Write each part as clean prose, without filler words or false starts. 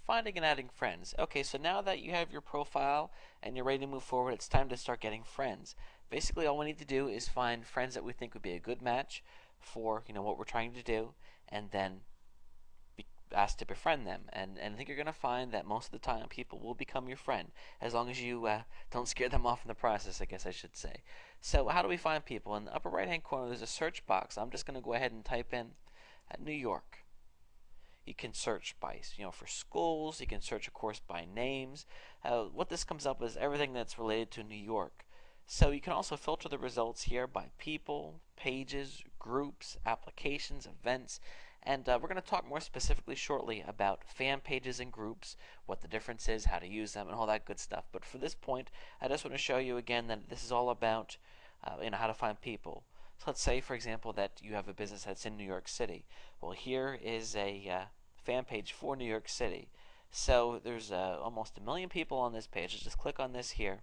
finding and adding friends. Okay, so now that you have your profile and you're ready to move forward, it's time to start getting friends. Basically, all we need to do is find friends that we think would be a good match for what we're trying to do, and then asked to befriend them. And I think you're going to find that most of the time people will become your friend, as long as you don't scare them off in the process, I guess I should say. So how do we find people? In the upper right hand corner there's a search box. I'm just going to go ahead and type in New York. You can search by, for schools. You can search, of course, by names. What this comes up is everything that's related to New York. So you can also filter the results here by people, pages, groups, applications, events, and we're going to talk more specifically shortly about fan pages and groups, what the difference is, how to use them, and all that good stuff. But for this point, I just want to show you again that this is all about how to find people. So let's say, for example, that you have a business that's in New York City. Well, here is a fan page for New York City. So there's almost 1 million people on this page. Just click on this here,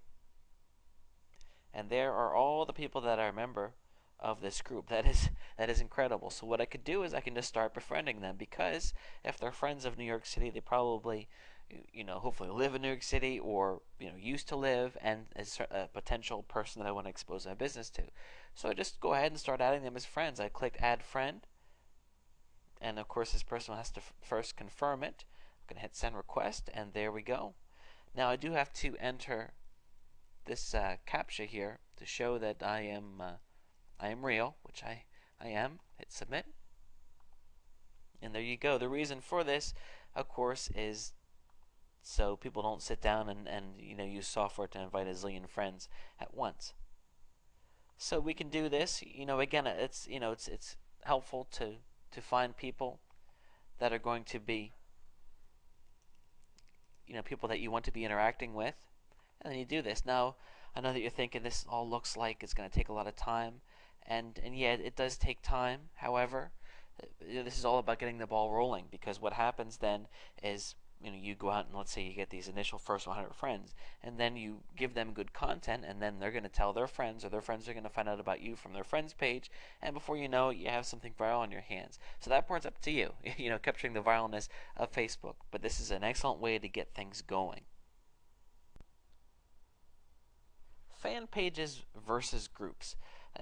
and there are all the people that are a member of this group. That is incredible. So what I could do is I can just start befriending them, because if they're friends of New York City, they probably hopefully live in New York City, or used to live, and is a potential person that I want to expose my business to. So I just go ahead and start adding them as friends. I click add friend, and of course this person has to first confirm it. I'm going to hit send request, and there we go. Now I do have to enter this CAPTCHA here to show that I am real, which I am. Hit submit, and there you go. The reason for this, of course, is so people don't sit down and use software to invite a zillion friends at once. So we can do this. Again, it's helpful to find people that are going to be people that you want to be interacting with, and then you do this. Now I know that you're thinking this all looks like it's going to take a lot of time, and yeah, it does take time. However, this is all about getting the ball rolling, because what happens then is you go out and let's say you get these initial first 100 friends, and then you give them good content, and then they're going to tell their friends, or their friends are going to find out about you from their friends page, and before you know it, you have something viral on your hands. So that part's up to you, capturing the viralness of Facebook. But this is an excellent way to get things going. Fan pages versus groups.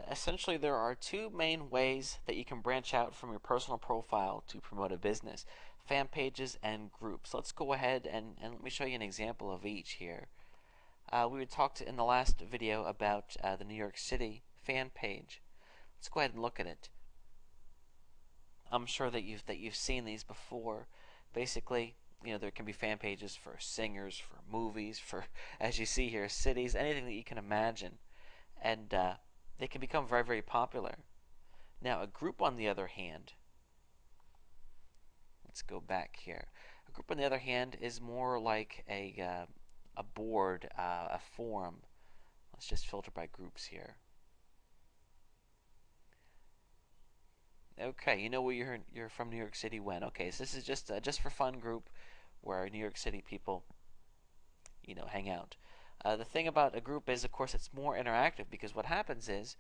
Essentially, there are two main ways that you can branch out from your personal profile to promote a business: fan pages and groups. Let's go ahead and let me show you an example of each here. We talked in the last video about the New York City fan page. Let's go ahead and look at it. I'm sure that you've seen these before. Basically, there can be fan pages for singers, for movies, for, as you see here, cities, anything that you can imagine, and they can become very, very popular. Now, a group, on the other hand, let's go back here. A group, on the other hand, is more like a board, a forum. Let's just filter by groups here. Okay, where you're from New York City when. Okay, so this is just for fun group where New York City people, hang out. The thing about a group is, of course, it's more interactive, because what happens is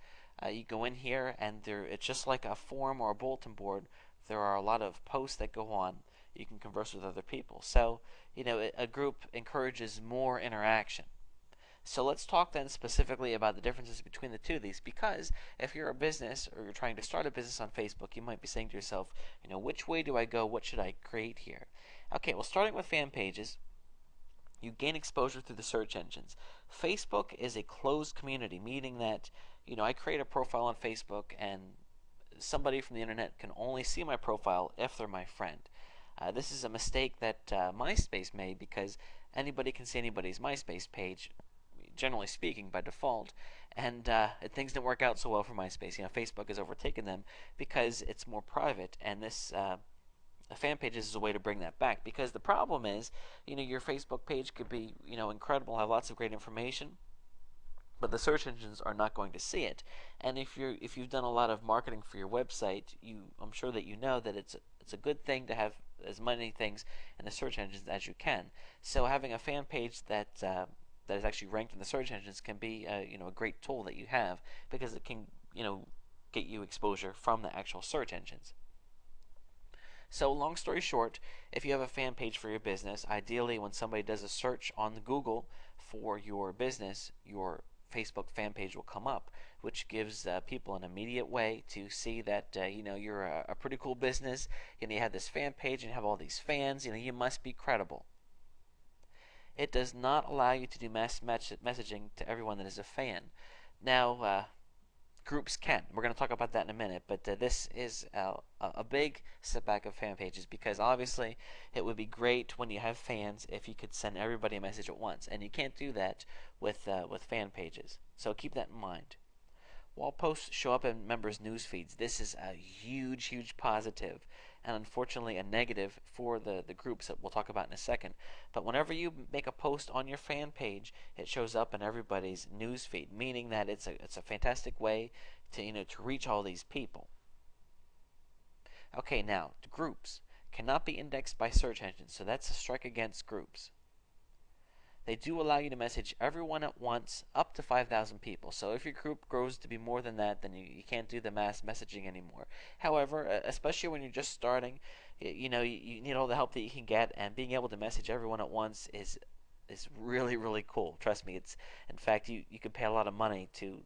you go in here and it's just like a forum or a bulletin board. There are a lot of posts that go on. You can converse with other people. So, a group encourages more interaction. So let's talk then specifically about the differences between the two of these, because if you're a business or you're trying to start a business on Facebook, you might be saying to yourself, which way do I go? What should I create here? Okay, well, starting with fan pages, you gain exposure through the search engines. Facebook is a closed community, meaning that I create a profile on Facebook, and somebody from the internet can only see my profile if they're my friend. This is a mistake that MySpace made, because anybody can see anybody's MySpace page, generally speaking, by default, and things didn't work out so well for MySpace. Facebook has overtaken them because it's more private, and this fan pages is a way to bring that back. Because the problem is, your Facebook page could be, incredible, have lots of great information, but the search engines are not going to see it. And if you've done a lot of marketing for your website, I'm sure that you know that it's a good thing to have as many things in the search engines as you can. So having a fan page that is actually ranked in the search engines can be a great tool that you have, because it can get you exposure from the actual search engines. So long story short, if you have a fan page for your business, ideally when somebody does a search on Google for your business, your Facebook fan page will come up, which gives people an immediate way to see that you're a pretty cool business. You have this fan page and you have all these fans. You must be credible. It does not allow you to do mass messaging to everyone that is a fan. Now, groups can. We're going to talk about that in a minute, but this is a big setback of fan pages, because obviously it would be great when you have fans if you could send everybody a message at once, and you can't do that with fan pages. So keep that in mind. Wall posts show up in members' news feeds. This is a huge positive, and unfortunately a negative for the groups that we'll talk about in a second. But whenever you make a post on your fan page, it shows up in everybody's news feed, meaning that it's a fantastic way to reach all these people. Okay, now the groups cannot be indexed by search engines, so that's a strike against groups. They do allow you to message everyone at once, up to 5,000 people. So if your group grows to be more than that, then you can't do the mass messaging anymore. However, especially when you're just starting, you need all the help that you can get, and being able to message everyone at once is really cool. Trust me, in fact you could pay a lot of money to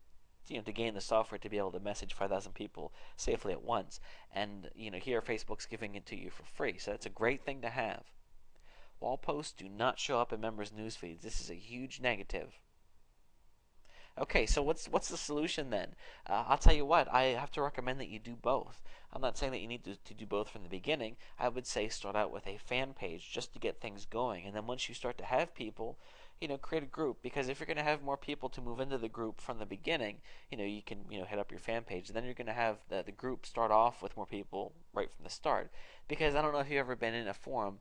gain the software to be able to message 5,000 people safely at once. And here Facebook's giving it to you for free, so that's a great thing to have. Wall posts do not show up in members' news feeds. This is a huge negative. Okay, so what's the solution then? I'll tell you what, I have to recommend that you do both. I'm not saying that you need to do both from the beginning. I would say start out with a fan page just to get things going, and then once you start to have people, create a group, because if you're going to have more people to move into the group from the beginning, you can head up your fan page, and then you're going to have the group start off with more people right from the start. Because I don't know if you've ever been in a forum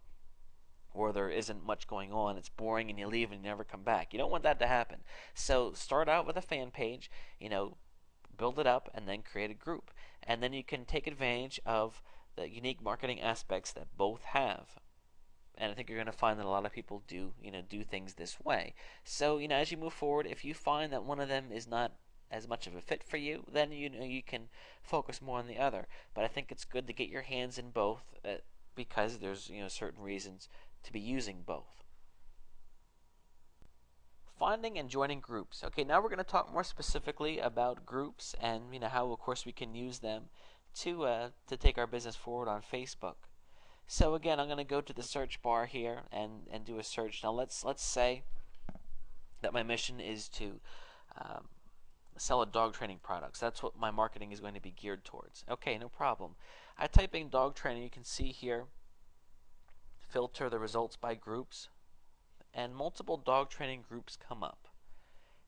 or there isn't much going on, it's boring, and you leave and you never come back. You don't want that to happen. So start out with a fan page, build it up, and then create a group. And then you can take advantage of the unique marketing aspects that both have. And I think you're going to find that a lot of people do things this way. So, as you move forward, if you find that one of them is not as much of a fit for you, then you can focus more on the other. But I think it's good to get your hands in both, because there's certain reasons to be using both. Finding and joining groups. Okay, now we're going to talk more specifically about groups, and how of course we can use them to take our business forward on Facebook. So again, I'm going to go to the search bar here and do a search. Now let's say that my mission is to sell a dog training products. That's what my marketing is going to be geared towards. Okay, no problem. I type in dog training. You can see here, filter the results by groups, and multiple dog training groups come up.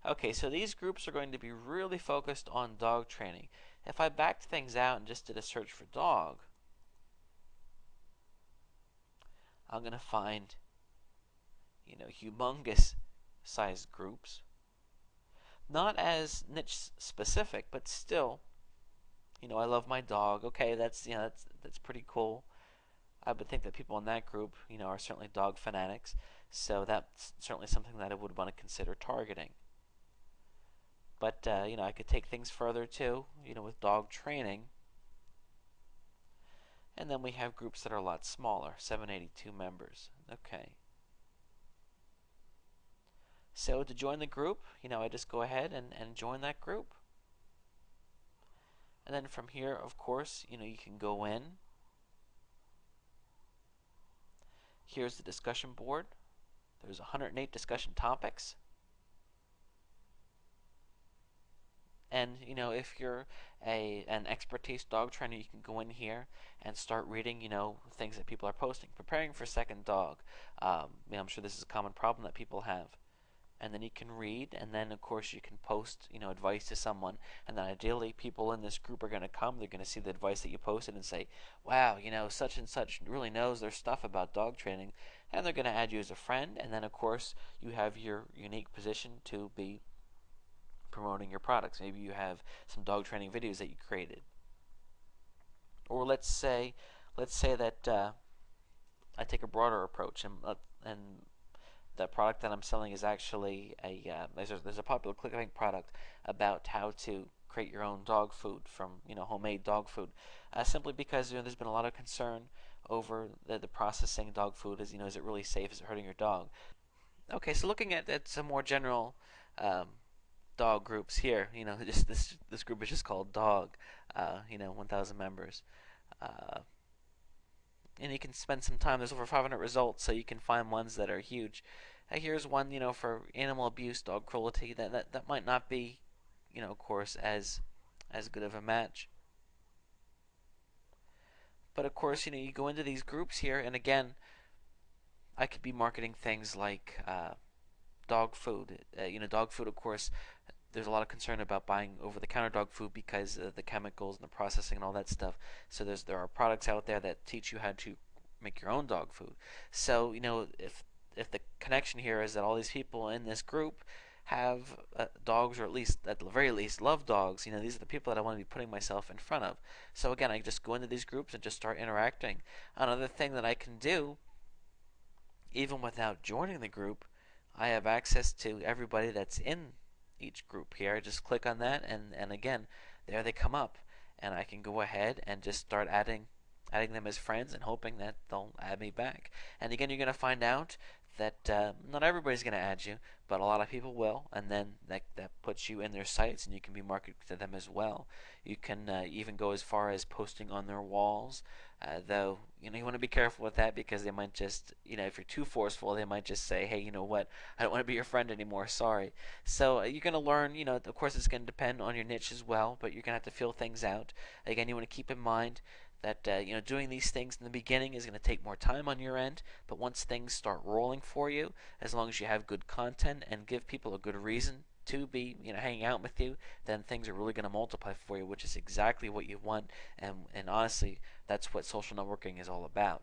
Okay, so these groups are going to be really focused on dog training. If I backed things out and just did a search for dog, I'm going to find humongous sized groups, not as niche specific, but still, I love my dog. Okay, that's pretty cool. I would think that people in that group, are certainly dog fanatics, so that's certainly something that I would want to consider targeting. But I could take things further too, with dog training. And then we have groups that are a lot smaller, 782 members. Okay. So to join the group, I just go ahead and join that group. And then from here, of course, you can go in. Here's the discussion board. There's 108 discussion topics. And if you're an expertise dog trainer, you can go in here and start reading things that people are posting. Preparing for second dog. I'm sure this is a common problem that people have. And then you can read, and then of course you can post advice to someone, and then ideally people in this group are going to come, they're going to see the advice that you posted and say, wow, such and such really knows their stuff about dog training, and they're going to add you as a friend. And then of course you have your unique position to be promoting your products. Maybe you have some dog training videos that you created, or let's say that I take a broader approach, and the product that I'm selling is actually there's a popular ClickBank product about how to create your own dog food from homemade dog food, simply because there's been a lot of concern over the processing dog food. Is it really safe? Is it hurting your dog? Okay, so looking at some more general um, dog groups here, just this group is just called dog. 1,000 members. Uh, and you can spend some time. There's over 500 results, so you can find ones that are huge. Here's one, for animal abuse, dog cruelty. That might not be, of course, as good of a match. But of course, you go into these groups here, and again, I could be marketing things like dog food. Dog food, of course, there's a lot of concern about buying over-the-counter dog food because of the chemicals and the processing and all that stuff. So there are products out there that teach you how to make your own dog food. So if the connection here is that all these people in this group have dogs, or at the very least love dogs, these are the people that I want to be putting myself in front of. So again, I just go into these groups and just start interacting. Another thing that I can do, even without joining the group, I have access to everybody that's in each group here. I just click on that, and again, there they come up, and I can go ahead and just start adding them as friends and hoping that they'll add me back. And again, you're going to find out that not everybody's going to add you, but a lot of people will, and then that puts you in their sites, and you can be marketed to them as well. You can even go as far as posting on their walls, though you want to be careful with that, because they might just, if you're too forceful, they might just say, hey, you know what, I don't want to be your friend anymore, sorry. So you're going to learn, of course it's going to depend on your niche as well, but you're going to have to feel things out. Again, you want to keep in mind that doing these things in the beginning is going to take more time on your end, but once things start rolling for you, as long as you have good content and give people a good reason to be hanging out with you, then things are really going to multiply for you, which is exactly what you want. And honestly, that's what social networking is all about.